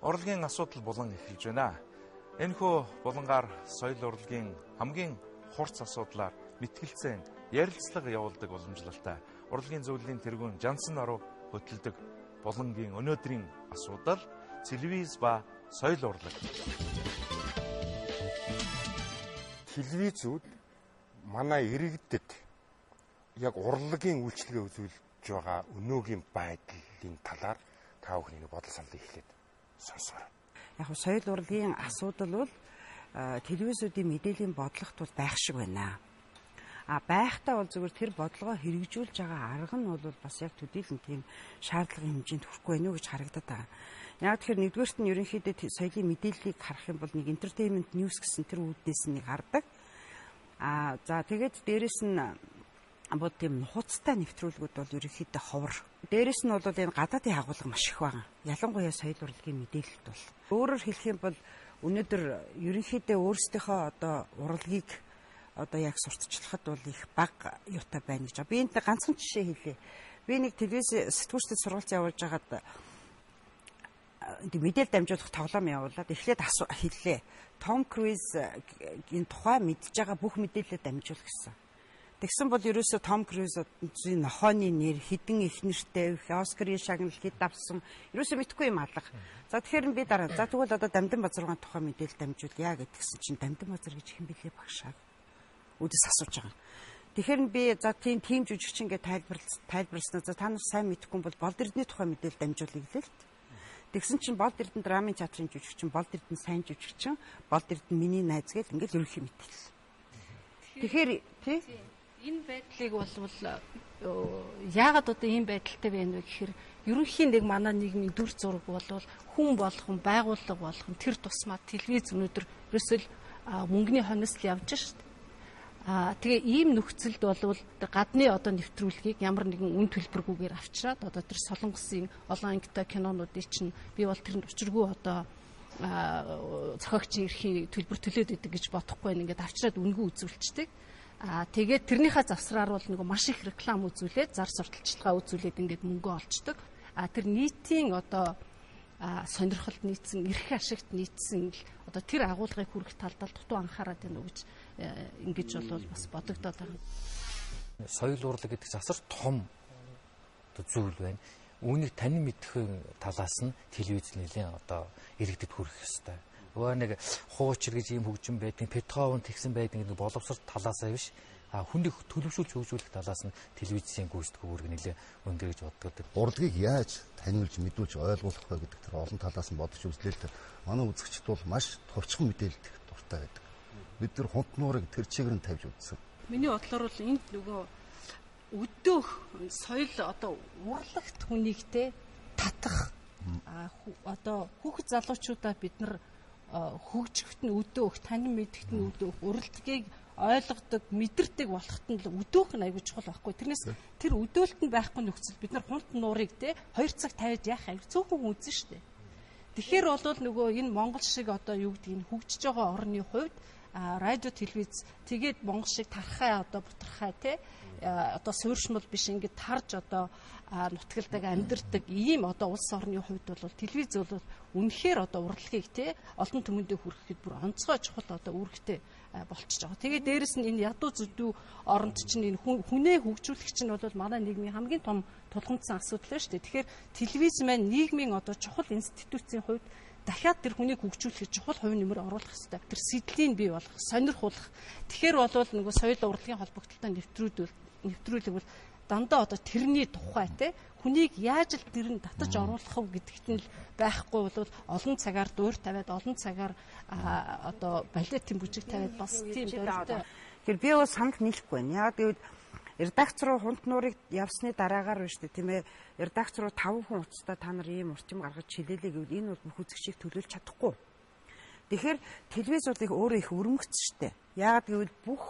Урлагийн асуудал булан эхэлж байна. Энэхүү булангаар соёл урлагийн хамгийн хурц асуудлаар мэтгэлцэн ярилцлага явуулдаг уламжлалтай урлагийн зөвлөлийн тэргүүн Жансан оров хөтэлдэг булангийн өнөөдрийн асуудал телевиз ба соёл урлаг. Телевизүүд манай иргэдэд яг урлагийн үйлчлэгээ үзүүлж байгаа өнөөгийн байдлын талаар та бүхний бодол саналыг эхлээд сонсгоо. Яг нь соёл урлагийн асуудал бол телевизүүдийн мэдээллийн бодлогот бол байх шиг байна. Байхдаа бол зөвхөн тэр бодлогоо хэрэгжүүлж байгаа арга нь бол бас яг төдийлөн тийм шаардлагын хэмжээнд хүрэхгүй байна уу гэж харагдаад байгаа. Яг тэгэхээр нэгдүгээрт нь ерөнхийдөө соёлын мэдээллийг харах юм бол нэг entertainment news гэсэн тэр үүднээс нэг хардаг. За тэгээд дээрэс нь бод тийм нухацтай нэвтрүүлгүүд бол ерөнхийдөө ховор. Дээрэс нь бол энэ гадаадын агуулга маш их байна. Ялангуяа соёл урлагийн мэдээлэлд бол. Өөрөөр хэлэх юм бол өнөөдөр ерөнхийдөө өөрсдийнхөө одоо урлагийг одоо яг сурталчлахад бол их бага юутай байна гэж. Би энэ ганцхан жишээ хэлье. Би нэг телевиз сэтгүүлчдэд сургалт явуулж хагаад мэдээлэл дамжуулах тоглоом явуулаад эхлээд хэллээ. Том Круиз энэ тухай мэдж байгаа бүх мэдээлэлээ дамжуул гэсэн. Тэгсэн бол ерөөсөө Том Крузийн нохооны нэр, хідэн их нэртэй, Оскарын шагнал хэд авсан, ерөөсөө мэдхгүй юм алга. За тэгэхээр би дараа. За тэгвэл одоо Дамдан Базаргын тухай мэдээлэл дамжуулъя гэдгсэн чинь Дамдан Базар гэж хэн бэлээ багшаа. Үдэс асууж байгаа. Тэгэхээр би за тийм жүжигчин гэж тайлбарласнаа за та нар сайн мэдхгүй бол Болд Эрдэнэ тухай мэдээлэл дамжуулъя гэлээ л. Тэгсэн чинь Болд Эрдэнэ драмын театрын жүжигчин, Болд Эрдэнэ сайн жүжигчин, Болд Эрдэнэ миний найз гэл ингээл ерөнхий мэдээлэл. Тэгэхээр тий энэ байдлыг болвол яагаад одоо ийм байдалтай байна вэ гэхээр ерөнхийн нэг манай нийгмийн дүр зураг болвол хүн болгон байгууллага болгон тэр тусмаа телевиз өнөөдөр ерөөсөл мөнгөний хоносл явж шít. Тэгээ ийм нөхцөлд болвол гадны одоо нэвтрүүлгийг ямар нэгэн үн төлбөргүйгээр авчираад одоо тэр солонгосын олон ангитай кинонуудыг чинь би бол тэрэнд учиргүй одоо зохиогчийн эрхийн төлбөр төлөөд идэг гэж бодохгүй байна. Ингээд авчираад үнгүй үзүүлчихдэг. Тэгээд тэрнийхээ завсраар бол нөгөө маш их реклам үзүүлээд зар сурталчилгаа үзүүлээд ингээд мөнгө олцдог. Тэр нийтийн одоо сонирхолд нийцсэн, эрх ашигт нийцсэн одоо тэр агуулгыг хүргэх талдаа дутуу анхаарат байна уу гэж ингэж бол бас бодогдоод байна. Соёл урлаг гэдэг чинь асар том зүйл байна. Үүнийг танин мэдэх талаас нь телевиз нэлийн одоо иргэдэд хүрэх ёстой. Нөгөө нэг хуучир гэж ийм хөгжим байдаг, Петровын тэгсэн байдаг нэг боловсрол талаасаа биш. Хүнийг төлөвшүүлж хөгжүүлэх талаас нь телевизийн гүйцэтгэх үүрэг нэлээ өндөр гэж боддог. Урлагийг яаж таниулж, мэдүүлж ойлгуулах вэ гэдэг тэр олон талаас нь бодож үзлээ л манай үзэгчд бол маш товчхон мэдээлэлд дуртай байдаг. Бид тэр хунт нуурыг тэр чигээр нь тавьж үзсэн. Миний бодлоор бол энд нөгөө өдөөх соёл одоо урлагт хүнийгтэй татах одоо хүүхэд залуучуудаа бид нар хөгжихт нь өдөөх, танин мэдхт нь өдөөх, урлагийг ойлгодог, мэдэрдэг болохт нь л өдөөх нь аягүй чухал байхгүй. Тэрнээс тэр өдөөлтөнд байхгүй нөхцөл бид нар хунт нуурыг те 2 цаг тавьж яах аягүй цөөхөн үзэн штэ. Тэгэхээр бол нөгөө энэ Монгол шиг одоо юу гэдгийг хөгжиж байгаа орны хувьд радио, телевиз тэгээд Монгол шиг тархай одоо бутархай те одоо суурьшмал биш ингээд тарж одоо нутгалдаг амьдэрдэг ийм одоо улс орны хувьд бол телевиз бол үнэхээр одоо урлагийг те олон түмэндээ хүрэхэд бүр онцгой чухал одоо үүрэгтэй болчихж байгаа. Тэгээд дээрэс нь энэ ядуу зүдүү оронд чинь энэ хүнээ хөгжүүлэх чинь бол манай нийгмийн хамгийн том тулгамдсан асуудал шүү дээ. Тэгэхээр телевиз маань нийгмийн одоо чухал институцийн хувьд дахиад тэр хүнийг хөгжүүлэхэд чухал хувь нэмэр оруулах хэрэгтэй. Тэр сэдлийн бий болгох, сонирхуулах. Тэгэхээр бол нөгөө соёл урлагийн холбогдлолтой нэвтрүүлэг бол дандаа одоо тэрний тухай те хүнийг яаж л тэр нь татаж оруулах вэ гэдэгт нь л байхгүй бол олон цагаар дуур тавиад олон цагаар одоо балетын бүжиг тавиад бас тийм дөрөвтэй. Тэгэхээр би бол санал нийлэхгүй байна. Яг гэвэл редакц руу хунт нуурыг явсны дараагаар байна шүү дээ тийм ээ. Редакц руу 5 хүн уцтай та нар ийм урчим гаргаж хилээлээ гэвэл энэ бол бүх үзэгчийг төлөөлж чадахгүй. Тэгэхээр телевизуудыг өөрөө их өрмөгцсөн шүү дээ. Яг гэвэл бүх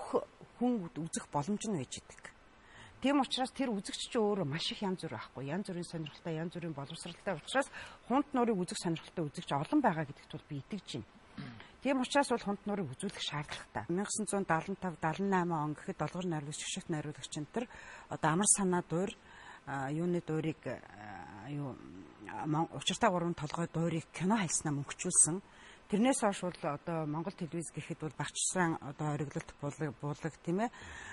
хүн үзэх боломж нь байж идэг. Тийм учраас тэр үзэгч чинь өөрөө маш их янз бүр байхгүй. Янз бүрийн сонирхолтой, янз бүрийн боловсралтай учраас хунт нуурыг үзэх сонирхолтой үзэгч олон байгаа гэдэгт бол би итгэж байна. Тийм учраас бол хунт нуурыг үзүүлэх шаардлагатай. 1975-78 он гэхэд долгор найруулагч, шишгт найруулагч энэ төр одоо амар санаа дуур юуны дуурийг учиртай 3 толгой дуурийг кино хайснаа мөнгөчүүлсэн. Тэрнээс хойш бол одоо Монгол телевиз гэхэд бол багчсан одоо хориглолт буулаг тийм ээ.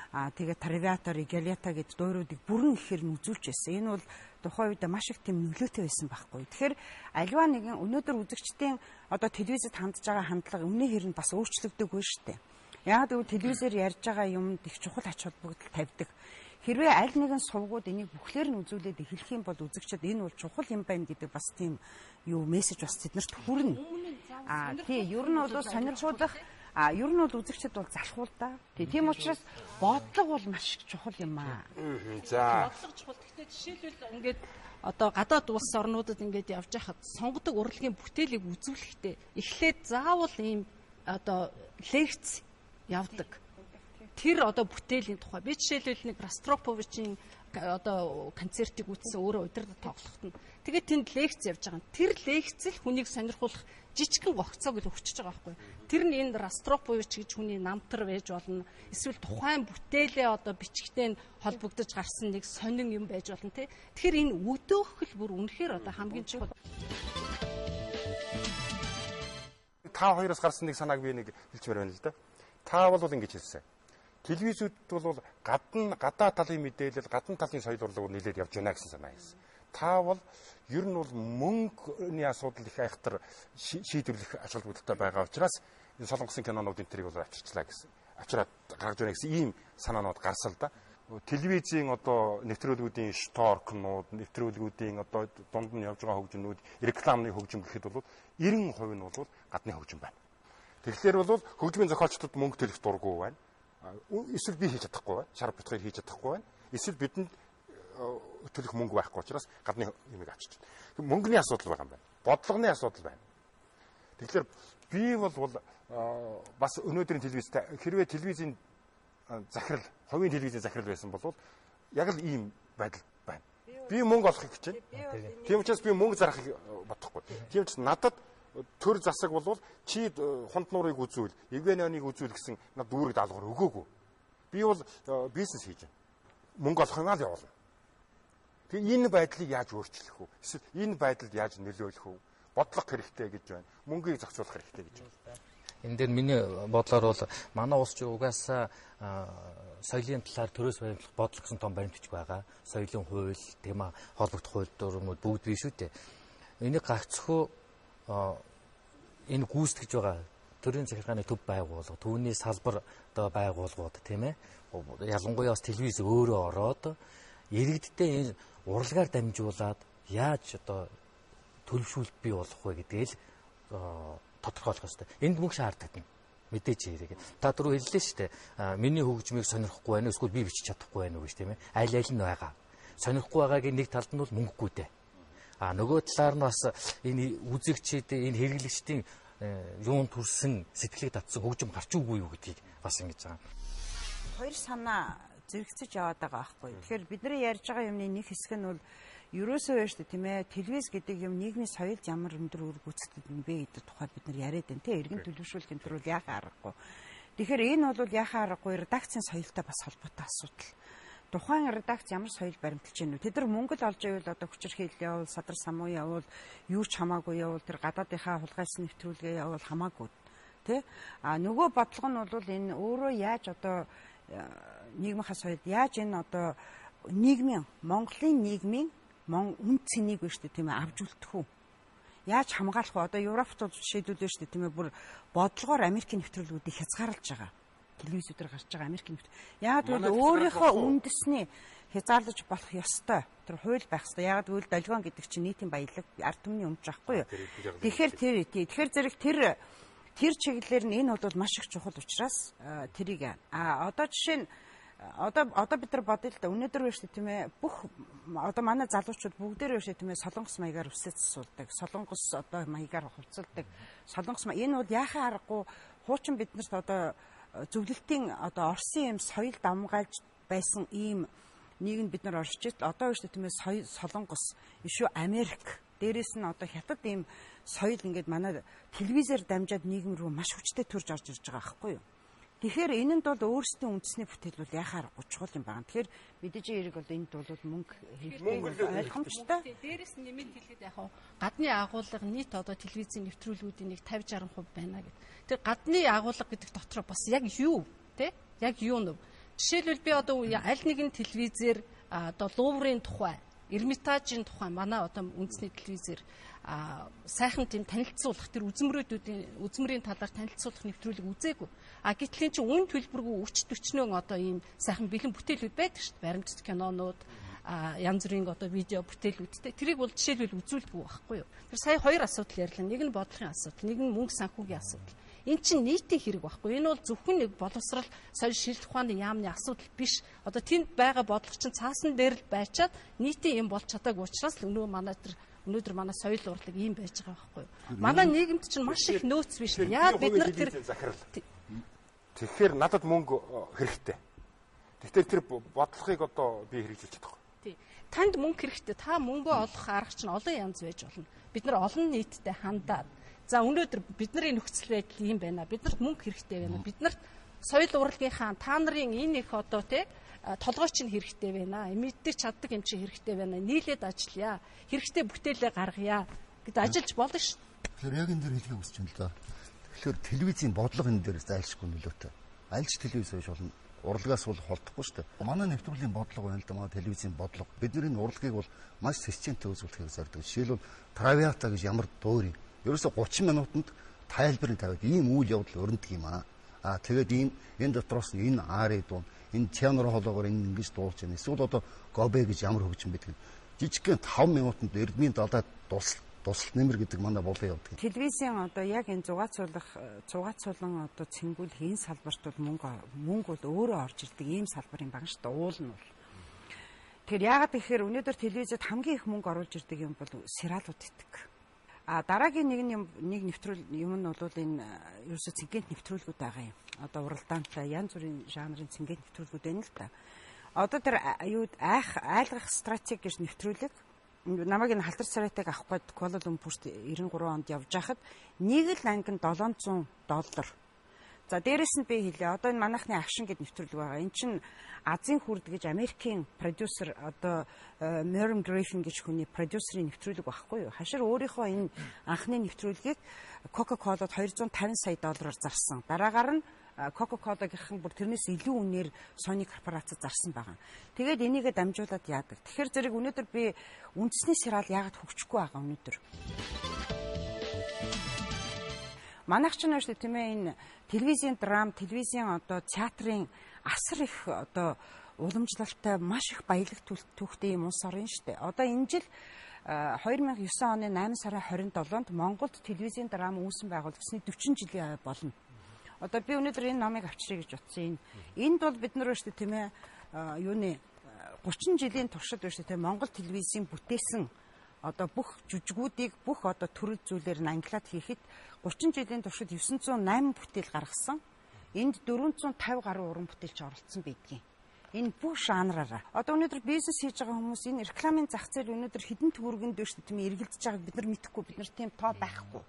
Тэгээд Traviata, Reggiata гэдэг дууруудыг бүрэн ихээр нь үзүүлж байсан. Энэ бол тухайн үед маш их тийм нөлөөтэй байсан байхгүй. Тэгэхээр аливаа нэгэн өнөөдөр үзэгчдийн одоо телевизэд хандж байгаа хандлага өмнө хэрэг бас өөрчлөгдөггүй шүү дээ. Яг гэвэл телевизээр ярьж байгаа юмд их чухал ач холбогдол тавьдаг. Хэрвээ аль нэгэн сувгууд энийг бүхлээр нь үзүүлээд эхлэх юм бол үзэгчид энэ бол чухал юм байна гэдэг бас тийм юу мессеж бас тэднэрт хүрнэ. Тий, ер нь бол сонирхуулах ер нь бол үзэгчид бол залхуул да. Тийм учраас бодлого бол маш чухал юм аа. За. Бодлого чухал. Гэхдээ жишээлбэл ингээд одоо гадаад улс орнуудад ингээд явж байхад сонгодог урлагийн бүтээлийг үзүүлэхдээ эхлээд заавал ийм одоо лекц явдаг. Тэр одоо бүтээлийн тухай би жишээлбэл нэг Ростроповичийн одоо концертыг үзсэн өөрөө удирдах тоглоход нь тэгээд тэнд лекц явж байгаа. Тэр лекц л хүнийг сонирхуулах жижигхэн гогцоог л өгчөж байгаа байхгүй. Тэр нь энэ Ростропович гэж хүний намтар байж болно. Эсвэл тухайн бүтээлээ одоо бичгтээ холбогдож гарсан нэг сонин юм байж болно тий. Тэгэхээр энэ өдөөхөл бүр үнэхээр одоо хамгийн чухал. Та хоёроос гарсан нэг санааг би нэг хэлчихмээр байна л да. Та бол ингэж хэлсэн. Телевизүүд бол гадаа талын мэдээлэл, гадна талын соёл урлаг нэлээд явж байна гэсэн санаа хэлсэн. Та бол ер нь бол мөнгөний асуудал их айхтар шийдвэрлэх ач холбогдолтой байгаа учраас энэ солонгосын кинонуудын тэрийг бол авчирчлаа гэсэн. Авчираад гаргаж байна гэсэн ийм санаанууд гарсал да. Телевизийн одоо нэвтрүүлгүүдийн шторкнууд, нэвтрүүлгүүдийн одоо дунд нь явж байгаа хөгжмнүүд, рекламны хөгжим гэхэд бол 90% нь бол гадны хөгжим байна. Тэгэхээр бол хөгжмийн зохиолчдод мөнгө төлөх дурггүй байна. Эсвэл би хийж чадахгүй байна. Шар битгаар хийж чадахгүй байна. Эсвэл бидэнд төлөх мөнгө байхгүй учраас гадны юмыг авчиж байна. Мөнгөний асуудал байгаа юм байна. Бодлогоны асуудал байна. Тэгэхээр би бол бас өнөөдрийн телевизтэй хэрвээ телевизийн захирал, хувийн телевизийн захирал байсан бол яг л ийм байдал байна. Би мөнгө олохыг хичээнэ. Тийм учраас би мөнгө зарахыг бодохгүй. Тийм учраас надад төр засаг бол чи хунд нуурыг үзүүл, Евгенионыг үзүүл гэсэн над дүүрэг даалгавар өгөөгүй. Би бол бизнес хийж байна. Мөнгө олох юм аа л явуулна. Тэгээ энэ байдлыг яаж өөрчлөх вэ? Эсвэл энэ байдалд яаж нөлөөлөх вэ? Бодлого хэрэгтэй гэж байна. Мөнгийг зохицуулах хэрэгтэй гэж байна. Энэ дээр миний бодлоор бол манай улс ч угаасаа соёлын талаар төрөөс баримтлах бодлого гэсэн том баримтч байгаа. Соёлын хууль, тийм ээ, холбогдох хууль дүрмүүд бүгд бий шүү дээ. Энийг гагцхөө энэ гүйцэтгэж байгаа төрийн захиргааны төв байгууллага, түүний салбар одоо байгууллагууд тийм ээ. Ялангуяа бас телевиз өөрөө ороод иргэдтэй энэ урлагаар дамжуулаад яаж одоо төлөвшүүлэлт бий болох вэ гэдгийг тодорхойлох хэрэгтэй. Энд мөнгө шаарддаг. Мэдээж хэрэг. Та түрүү хэллээ шүү дээ. Миний хөгжмийг сонирхгүй байна уу эсвэл би бичиж чадахгүй байна уу гэж тийм ээ. Аль аль нь байгаа. Сонирхгүй байгаагийн нэг талд нь бол мөнгөгүй дээ. Нөгөө талаар нь бас энэ үзэгчид, энэ хэрэглэгчдийн юун төрсэн сэтгэлийг татсан хөгжим гарч үгүй юу гэдгийг бас ингэж байгаа. Хоёр санаа зэрэгцэж яваад байгаа байхгүй. Тэгэхээр бидний ярьж байгаа юмны нэг хэсэг нь бол ерөөсөө байна шүү дээ тийм ээ. Телевиз гэдэг юм нийгмийн соёлд ямар өндөр үр гүйцэтгэж байна бэ гэдэг тухайд бид нар яриад байна тийм ээ. Иргэн төлөвшүүлэх энэ төр бол яхаа аргагүй. Тэгэхээр энэ бол яхаа аргагүй редакцийн соёлтой бас холбоотой асуудал. Тухайн редакц ямар соёл баримталж байна вэ? Тэд нар мөнгө л олж ивэл одоо хүчирхийлэл явуул, садар самуу явуул, юу ч хамаагүй явуул, тэр гадаадынхаа хулгайсан нэвтрүүлгээ явуул хамаагүй. Тэ? Нөгөө бодлого нь бол энэ өөрөө яаж одоо нийгмийнхаа соёлд яаж энэ одоо нийгмийн Монголын нийгмийн үн цэнийг биш үү тийм ээ авч үлдэх үү? Яаж хамгаалах вэ? Одоо Европт бол жишээлбэл биш үү тийм ээ бүр бодлогоор Америкийн нэвтрүүлгүүдийг хязгаарлаж байгаа. Телевизүүдээр гарч байгаа Америкийн нэвтрүүлэг. Яг л өөрийнхөө үндэсний хязгаарлаж болох ёстой. Тэр хууль байх ёстой. Яг л долгион гэдэг чинь нийтийн баялаг ард түмний өмч байхгүй юу? Тэгэхээр зэрэг тэр чиглэлээр нь энэ бол маш их чухал учраас тэрийг одоо жишээ нь одоо бид нар бодъё л да өнөөдөр биш тийм ээ бүх одоо манай залуучууд бүгдээр биш тийм ээ солонгос маягаар үсээ засуулдаг. Солонгос одоо маягаар хувцалдаг. Солонгос энэ бол яхаа аргагүй хуучин биднэрт одоо зөвлөлтийн одоо Оросын юм соёл давмгайлж байсан ийм нийгэмд бид нар оршиж одоо биш тийм ээ солонгос ишүү Америк дээрээс нь одоо хятад ийм соёл ингээд манай телевизээр дамжаад нийгэм рүү маш хүчтэй төрж орж ирж байгаа байхгүй юу. Тэгэхээр энэ нь бол өөрсдийн үндэсний бүтээл бол яхаар 30 чухал юм байна. Тэгэхээр мэдээж хэрэг бол энд бол мөнгө хэрэгтэй ойлгомжтой. Дээрээс нэмэлт хэлэхэд яг гадны агуулга нийт одоо телевизийн нэвтрүүлгүүдийн нэг 50-60% байна гэдэг. Тэр гадны агуулга гэдэг дотор бас яг юу те? Яг юу нв? Жишээлбэл би одоо аль нэгэн телевизээр одоо Луврын тухай, Эрмитажийн тухай манай одоо үндэсний телевизээр сайхан тийм танилцуулах тэр үзмэрийн талаар танилцуулах нэвтрүүлэг үзээгүй. Гэтэл эн чинь үн төлбөргүй 30-40 одоо ийм сайхан бэлэн бүтээлүүд байдаг шүү дээ. Баримтат кинонууд, янз бүрийн одоо видео бүтээлүүдтэй. Тэрийг бол жишээлбэл үзүүлдэггүй байхгүй юу? Тэр сая хоёр асуудал ярьлаа. Нэг нь бодлогын асуудал, нэг нь мөнгө санхүүгийн асуудал. Эн чинь нийтийн хэрэг байхгүй. Энэ бол зөвхөн нэг боловсрал, соёл шилжих ухааны яамны асуудал биш. Одоо тэнд байгаа бодлого чинь цаасан дээр л байчаад нийтийн юм болж чадаагүй учраас л өнөөдөр манай соёл урлаг ийм байж байгаа байхгүй юу? Манай нийгэмд чинь маш их нөөц биш. Яа бид нар тэр тэгэхээр надад мөнгө хэрэгтэй. Тэгэхээр тэр бодлогыг одоо би хэрэгжүүлж чадахгүй. Тий. Танд мөнгө хэрэгтэй. Та мөнгө олох арга чинь олон янз байж болно. Бид нар олон нийтдээ хандаад за өнөөдөр бидний нөхцөл байдал ийм байна. Биднэрт мөнгө хэрэгтэй байна. Биднэрт соёл урлагийнхаа та нарын энэ их одоо толгойч нь хэрэгтэй байна. Мэддэг чаддаг юм чи хэрэгтэй байна. Нийлээд ажиллая. Хэрэгтэй бүтээлээ гаргая гэд ажиллаж болно шүү. Тэгэхээр яг энэ дээр хэлхийг хүсэж байна л да. Тэгэхээр телевизийн бодлого энэ дээр зайлшгүй нөлөөтэй. Аль ч телевиз байж болно. Урлагаас бол холдохгүй шүү дээ. Манай нэвтрүүлгийн бодлого байна л да. Манай телевизийн бодлого. Бидний энэ урлагийг бол маш системтэй үзүүлэхийг зорддог. Жишээлбэл Traviata гэж ямар дөөр юм. Ерөөсө 30 минутанд тайлбарыг тавиад ийм үйл явдал өрнөдөг юм аа. Тэгээд энэ дотроос энэ аари дуун, энэ теанор хоолоогоор энэ ингэж дуулж байна. Эсвэл одоо гобе гэж ямар хөгжим байдаг. Жижигхэн 5 минутанд эрдмийн далаад тусалт нэмэр гэдэг манай болон явдаг. Телевизийн одоо яг энэ зугаацуулан одоо цэнгүүлэх энэ салбарт бол мөнгө бол өөрөө орж ирдэг ийм салбар юм байна шүү дээ. Уул нь бол. Тэгэхээр яагаад гэхээр өнөөдөр телевизэд хамгийн их мөнгө оруулж ирдэг юм бол сериалууд идэг. Дараагийн нэг нэвтрүүл юм нь бол энэ ерөөсө цэнгэнт нэвтрүүлгүүд байгаа юм. Одоо уралдаантай янз бүрийн жанрын цэнгэнт нэвтрүүлгүүд байна л да. Одоо тэр айлгах стратеги гэж нэвтрүүлэг намайг энэ халтар царайтыг авах гээд Куала Лумпурт 93 онд явж байхад нэг л ангин $700. За дээрэс нь би хэлээ. Одоо энэ манайхны акшн гэдэг нэвтрүүлэг байгаа. Энд чинь Азийн хүрд гэж Америкийн продюсер одоо Merriam Griffin гэж хүний продюсерийн нэвтрүүлэг байхгүй юу? Хашир өөрийнхөө энэ анхны нэвтрүүлгийг Coca-Cola-д $250 сая зарсан. Дараагаар нь Coca-Cola-гийнхан бүр тэрнээс илүү үнээр Sony корпорацид зарсан байгаа. Тэгээд энийгээ дамжуулаад яадаг. Тэгэхээр зэрэг өнөөдөр би үндэсний сериал яагаад хөгжихгүй байгаа өнөөдөр. Манайх ч нэ шүү дээ тийм ээ энэ телевизийн драм, телевизийн одоо театрын асар их одоо уламжлалтай маш их баялаг түүхтэй юм улс орн шүү дээ. Одоо энэ жил 2009 оны 8 сарын 27-нд Монголд телевизийн драм үүсэн байгуулагдсны 40 жилийн болно. Одоо би өнөөдөр энэ номыг авчиръя гэж утсан. Энд бол бид нар шүү дээ тийм ээ 30 жилийн туршид шүү дээ Монгол телевизийн бүтээсэн одоо бүх жүжигүүдийг бүх одоо төрөл зүйлээр нь англиад хийхэд 30 жилийн туршид 908 бүтээл гаргасан. Энд 450 гаруй уран бүтээлч оролцсон байдгийн. Энэ бүх жанраараа. Одоо өнөөдөр бизнес хийж байгаа хүмүүс энэ рекламын зах зээл өнөөдөр хэдэн төгрөгөнд дэвш тийм эргэлдэж байгааг бид нар мэдэхгүй, бид нар тийм тоо байхгүй.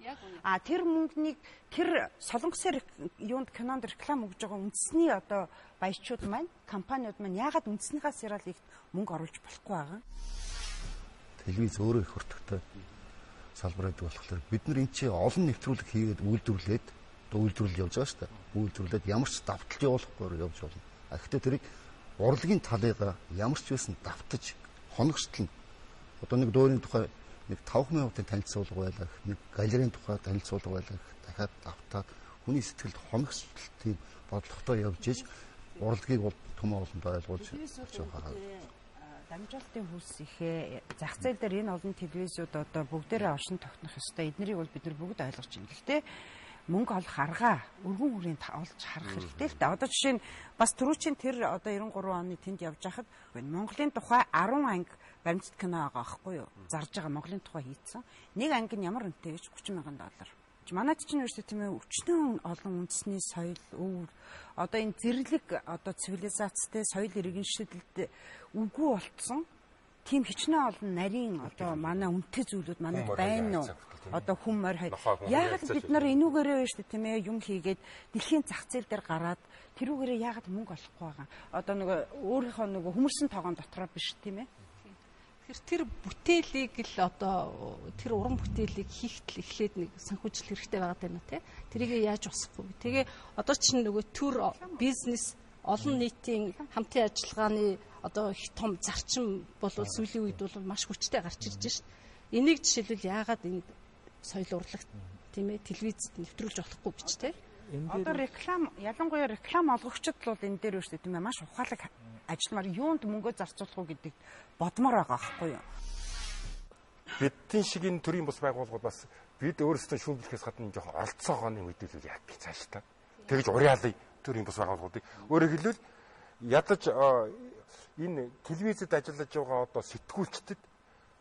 Тэр мөнгөнийг тэр солонгосын юунд кинонд реклам өгж байгаа үндэсний одоо баячууд маань, компаниуд маань яагаад үндэснийхаа сериалыг мөнгө оруулж болохгүй байгаа? Телевиз өөрөө их хурдтай салбар байдаг болохоор бид нар энэ чинь олон нэвтрүүлэг хийгээд үйлдвэрлэл явж байгаа шүү дээ. Үйлдвэрлээд ямар ч давталж явуулахгүйгээр явж болно. Гэхдээ тэрийг урлагийн талыг ямар ч байсан давтаж хоногчлон. Одоо нэг дуурийн тухай нэг 5 минутын танилцуулга байлгах, нэг галерейн тухай танилцуулга байлгах, дахиад давтаад хүний сэтгэлд хоногчлтын бодлоготой явж иж урлагийг бол төмөө олондоо ойлгуулж байгаа. Дамжуулалтын хөлс ихээ зах зээл дээр энэ олон телевизүүд одоо бүгдээрээ оршин тогтнох ёстой. Эднэрийг бол бид нар бүгд ойлгож байна. Гэхдээ мөнгө олох аргаа өргөн хүрээнд олж харах хэрэгтэй л дээ. Одоо жишээ нь бас түрүүчийн тэр одоо 93 оны тэнд явж байхад Монголын тухай 10 анги баримтат кино байгаа байхгүй юу? Зарж байгаа Монголын тухай хийцэн. Нэг анги нь ямар үнэтэй гэж $30,000. Манайд чинь юу тийм ээ өчнөө олон үндэсний соёл, өвөр одоо энэ зэрлэг одоо цивилизацтэй соёл иргэншилд үгүй болцсон. Тийм хичнээн олон нарийн одоо манай үнэтэй зүйлүүд манайд байна уу? одоо хүн морь Нохой хүн яагаад хайцааж бид нар энүүгээрээ байна шүү дээ тийм ээ юм хийгээд дэлхийн зах зээл дээр гараад тэрүүгээрээ яагаад мөнгө олохгүй байгаа. Одоо нөгөө өөрийнхөө нөгөө хүмүүсийн тоогон дотроо биш тийм ээ. Тэр бүтээлийг л одоо тэр уран бүтээлийг хийхтэл эхлээд нэг санхүүжил хэрэгтэй байгаад байна тий. Тэрийг яаж усахгүй. Тэгээ одоо чинь нөгөө төр бизнес олон нийтийн хамтын ажиллагааны одоо их том зарчим бол сүүлийн үед бол маш хүчтэй гарч ирж байна. Энийг жишээлбэл яагаад энэ соёл урлагт тийм ээ телевизэд нэвтрүүлж болохгүй гэж тий. Одоо реклам ялангуяа реклам олгогчид бол энэ дээр үүштэй тийм ээ маш ухаалаг ажилламаар юунд мөнгө зарцуулах уу гэдэг бодмоор байгаа байхгүй юу. Бидний шиг энэ төрлийн бус байгууллагууд бас бид өөрсдөө шүүмжлэхээс гадна жоохон оролцоогооны мэдээлэл яах гэж цааш та. Тэгэж уриалъя төрлийн бус байгууллагуудыг. Өөрөөр хэлбэл ядаж энэ телевизэд ажиллаж байгаа одоо сэтгүүлчдэд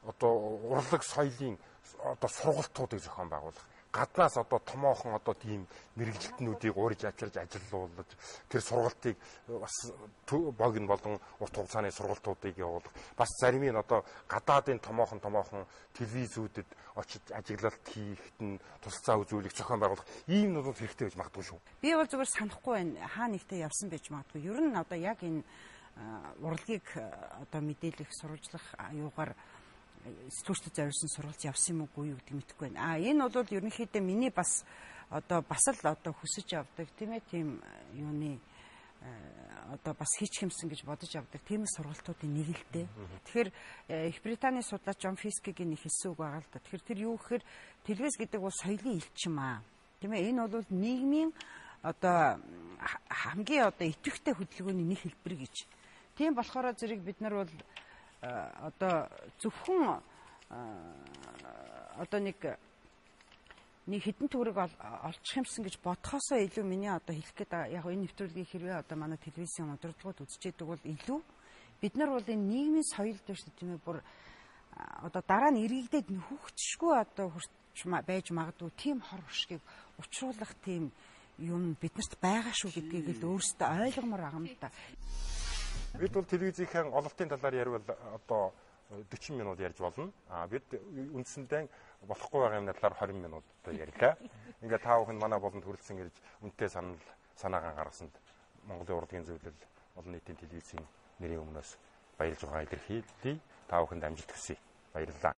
одоо урлаг соёлын одоо сургалтуудыг зохион байгуулах. Гаднаас одоо томоохон одоо тийм мэрэгжилтнүүдийг уурж авчирж ажиллуулж тэр сургалтыг бас богино болон урт хугацааны сургалтуудыг явуулах. Бас зарим нь одоо гадаадын томоохон телевизүүдэд очиж ажиглалт хийхэд нь тусалцаа үзүүлэх зохион байгуулах. Ийм нь бол хэрэгтэй байж магадгүй шүү. Би бол зүгээр санахгүй байна. Хаа нэгтээ явсан байж магадгүй. Ер нь одоо яг энэ урлагийг одоо мэдээлэх, сурвалжлах аюугаар сэтгүүлчдэд зориулсан сургалт явсан юм уу юу гэдэг мэдэхгүй байна. Энэ бол ерөнхийдөө миний бас одоо бас л одоо хүсэж авдаг тийм ээ тийм юуны одоо бас хийч хэмсэн гэж бодож авдаг тийм сургалтуудын нэг л дээ. Тэгэхээр Их Британий судлаач Джон Фискигийн нэг хэлсэн үг байгаа л да. Тэгэхээр тэр юу гэхээр телевиз гэдэг бол соёлын элчим аа. Тийм ээ энэ бол нийгмийн одоо хамгийн одоо идэвхтэй хөдөлгөөний нэг хэлбэр гэж. Тийм болохоор зэрэг бид нар бол одоо зөвхөн одоо нэг хэдэн төгрөг олчих юмсан гэж бодхосоо илүү миний одоо хэлэх гээд яг энэ нэвтрүүлгийг хэрвээ одоо манай телевизийн удирдлагууд үзчихэд бол илүү бид нар бол энэ нийгмийн соёл дээр шүү тийм ээ бүр одоо дараа нь иргэдэд нөхөхгүй одоо байж магадгүй тийм хор уршгийг учруулах тийм юм биднэрт байгаа шүү гэдгийг л өөрсдөө ойлгомоор байгаа юм да. Бид бол телевизийн ололтын талаар ярил одоо 40 минут ярьж болно. Бид үндсэндээ болохгүй байгаа юм талаар 20 минут ярьлаа. Ингээ та бүхэн манай болонд хүрэлцэн ирж үнэтэй санаагаа гаргасанд Монголын урлагийн зөвлөл олон нийтийн телевизийн нэрийн өмнөөс баярлж байгаа илэрхийлье. Та бүхэнд амжилт хүсье. Баярлалаа.